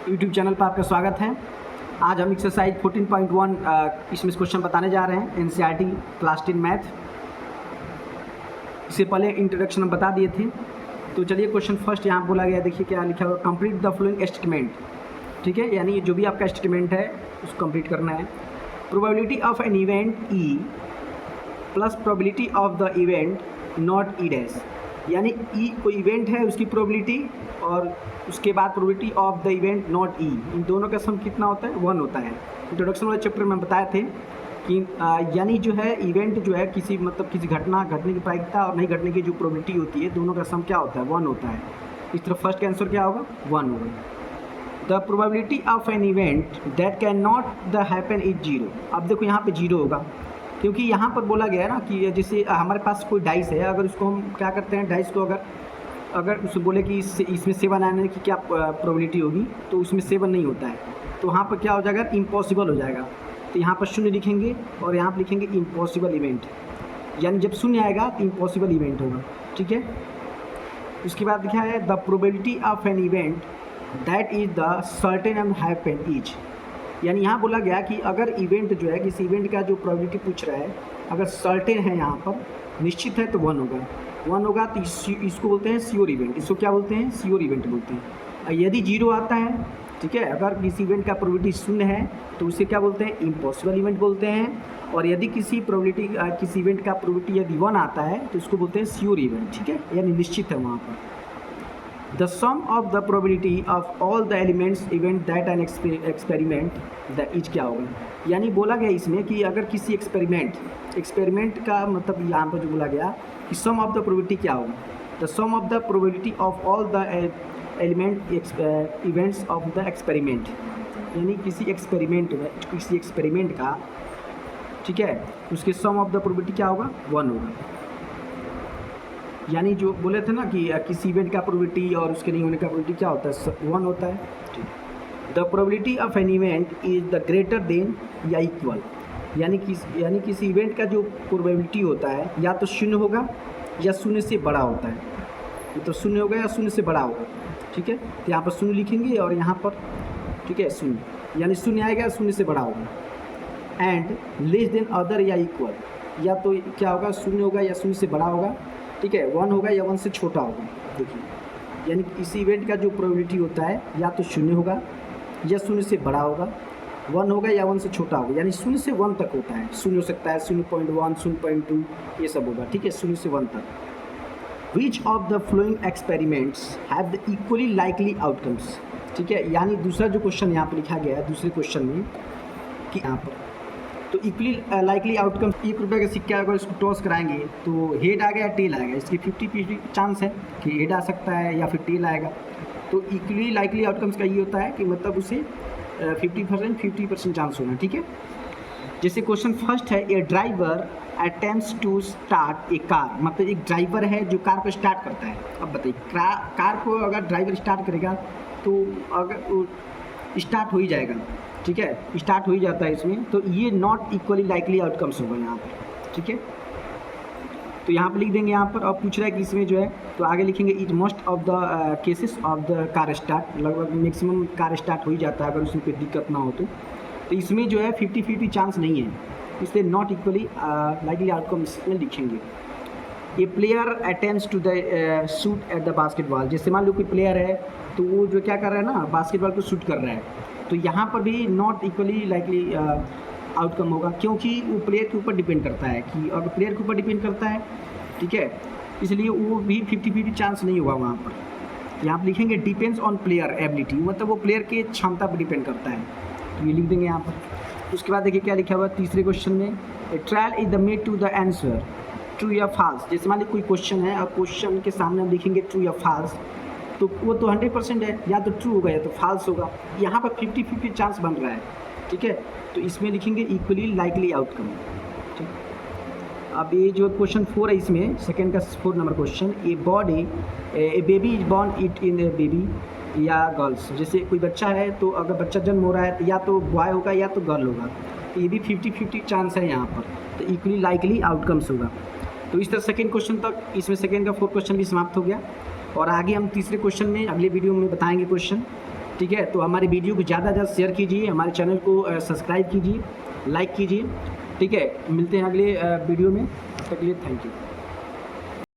YouTube channel पर आपका स्वागत है। आज हम एक्सरसाइज 14.1 इसमें क्वेश्चन बताने जा रहे हैं एनसीईआरटी क्लास 10 मैथ। इससे पहले इंट्रोडक्शन हम बता दिए थे। तो चलिए क्वेश्चन फर्स्ट यहाँ बोला गया, देखिए क्या लिखा हुआ, कंप्लीट द फॉलोइंग स्टेटमेंट। ठीक है, यानी जो भी आपका स्टेटमेंट है उसको कंप्लीट करना है। Probability of an event E plus probability of the event not E dash, यानी ई कोई इवेंट है उसकी प्रोबेबिलिटी और उसके बाद probability of the event not E, इन दोनों का सम कितना होता है, 1 होता है। इंट्रोडक्शन वाले चैप्टर में बताए थे कि यानी जो है इवेंट जो है किसी किसी घटना घटने की प्रायिकता और नहीं घटने की जो प्रोबेबिलिटी होती है दोनों का सम क्या होता है, 1 होता है। इस तरफ फर्स्ट का आंसर क्या होगा, 1 होगा। The probability of an event that can not the happen is 0। अब देखो यहाँ पे 0 होगा क्योंकि यहाँ पर बोला गया है ना कि जैसे हमारे पास कोई डाइस है, अगर उसको हम क्या करते हैं, डाइस को अगर उसे बोले कि इसमें 7 आने की क्या प्रोबेबिलिटी होगी, तो उसमें 7 नहीं होता है, तो वहाँ पर क्या हो जाएगा, इम्पॉसिबल हो जाएगा। तो यहाँ पर 0 लिखेंगे और यहाँ पर लिखेंगे इम्पॉसिबल इवेंट, यानी जब 0 आएगा तो इम्पॉसिबल इवेंट होगा। ठीक है, उसके बाद लिखा है the probability of an event that is the certain and happen is, यानी यहाँ बोला गया कि अगर इवेंट जो है किसी इवेंट का जो प्रोबेबिलिटी पूछ रहा है अगर सर्टेन है, यहाँ पर निश्चित है, तो 1 होगा। 1 होगा तो इसको बोलते हैं श्योर इवेंट। इसको क्या बोलते हैं, श्योर इवेंट बोलते हैं। यदि 0 आता है, ठीक है, अगर किसी इवेंट का प्रोबेबिलिटी 0 है तो उसे क्या बोलते हैं, इम्पॉसिबल इवेंट बोलते हैं। और यदि किसी इवेंट का प्रोबेबिलिटी यदि 1 आता है तो उसको बोलते हैं श्योर इवेंट। ठीक है, यानी निश्चित है वहाँ पर। The sum of the probability of all the elements event that an experiment the is क्या होगा, यानी बोला गया इसमें कि अगर किसी एक्सपेरिमेंट का मतलब यहाँ पर जो बोला गया कि sum of the probability क्या होगा, the sum of the probability of all the events of the experiment, यानी किसी एक्सपेरिमेंट का, ठीक है, उसके sum of the probability क्या होगा, 1 होगा। यानी जो बोले थे ना कि किसी इवेंट का प्रोबेबिलिटी और उसके नहीं होने का प्रोबेबिलिटी क्या होता है, 1 होता है। The probability of an event is the greater than या इक्वल, यानी किसी इवेंट का जो प्रोबेबिलिटी होता है या तो 0 होगा या 0 से बड़ा होता है, तो 0 होगा या 0 से बड़ा होगा। ठीक है, तो यहाँ पर 0 लिखेंगे और यहाँ पर, ठीक है, 0, यानी 0 आएगा या 0 से बड़ा होगा। एंड लेस देन अदर या इक्वल, या तो क्या होगा, 0 होगा या 0 से बड़ा होगा, ठीक है, 1 होगा या 1 से छोटा होगा। देखिए, यानी इस इवेंट का जो प्रोबेबिलिटी होता है या तो 0 होगा या 0 से बड़ा होगा, 1 होगा या 1 से छोटा होगा, यानी 0 से 1 तक होता है। 0 हो सकता है, 0.1, 0.2, ये सब होगा। ठीक है, 0 से 1 तक। Which of the flowing experiments have the equally likely outcomes. ठीक है, यानी दूसरा जो क्वेश्चन यहाँ पर लिखा गया है दूसरे क्वेश्चन में कि यहाँ पर तो इक्वली लाइकली आउटकम्स, 1 रुपये का सिक्का अगर इसको टॉस कराएंगे तो हेड आ गया, टेल आएगा, इसकी 50-50 चांस है कि हेड आ सकता है या फिर टेल आएगा। तो इक्वली लाइकली आउटकम्स का ये होता है कि मतलब उसे 50% चांस होना। ठीक है, जैसे क्वेश्चन फर्स्ट है, a driver attempts to start a car, मतलब एक ड्राइवर है जो कार को स्टार्ट करता है। अब बताइए, कार को अगर ड्राइवर स्टार्ट करेगा तो अगर स्टार्ट हो ही जाएगा, ठीक है, स्टार्ट हो ही जाता है इसमें, तो ये नॉट इक्वली लाइकली आउटकम्स होगा यहाँ पर। ठीक है, तो यहाँ पर लिख देंगे यहाँ पर। अब पूछ रहा है कि इसमें जो है, तो आगे लिखेंगे it most of the cases of the car start, लगभग मैक्सिमम कार स्टार्ट हो ही जाता है अगर उसमें कोई दिक्कत ना हो तो इसमें जो है 50-50 चांस नहीं है, इसलिए नॉट इक्वली लाइकली आउटकम्स में लिखेंगे। A player attempts to the shoot at the basketball, जैसे मान लो कोई प्लेयर है तो वो जो क्या कर रहा है ना, बास्केटबॉल को शूट कर रहा है, तो यहाँ पर भी नॉट इक्वली लाइकली आउटकम होगा, क्योंकि वो प्लेयर के ऊपर डिपेंड करता है कि अगर प्लेयर के ऊपर डिपेंड करता है, ठीक है, इसलिए वो भी 50-50 चांस नहीं होगा वहाँ पर। यहाँ पर लिखेंगे डिपेंड्स ऑन प्लेयर एबिलिटी, मतलब वो प्लेयर के क्षमता पर डिपेंड करता है, तो ये लिख देंगे यहाँ पर। उसके बाद देखिए क्या लिखा हुआ तीसरे क्वेश्चन में, trial is the made to the answer true या फॉल्स। जैसे मान लीजिए कोई क्वेश्चन है और क्वेश्चन के सामने हम लिखेंगे ट्रू या फॉल्स, तो वो तो 100% है, या तो ट्रू होगा या तो फॉल्स होगा। यहाँ पर 50-50 चांस बन रहा है। ठीक है, तो इसमें लिखेंगे इक्वली लाइकली आउटकम। ठीक, अब ये जो क्वेश्चन 4 है इसमें सेकंड का 4 number question, A baby is born it in A baby या गर्ल्स, जैसे कोई बच्चा है तो अगर बच्चा जन्म हो रहा है तो या तो बॉय होगा या तो गर्ल होगा, तो ये भी 50-50 चांस है यहाँ पर, तो इक्वली लाइकली आउटकम्स होगा। तो इस तरह सेकंड क्वेश्चन तक, इसमें सेकंड का 4 क्वेश्चन भी समाप्त हो गया और आगे हम तीसरे क्वेश्चन में अगले वीडियो में बताएंगे क्वेश्चन। ठीक है, तो हमारे वीडियो को ज़्यादा से ज़्यादा शेयर कीजिए, हमारे चैनल को सब्सक्राइब कीजिए, लाइक कीजिए। ठीक है, मिलते हैं अगले वीडियो में, तब तक के लिए थैंक यू।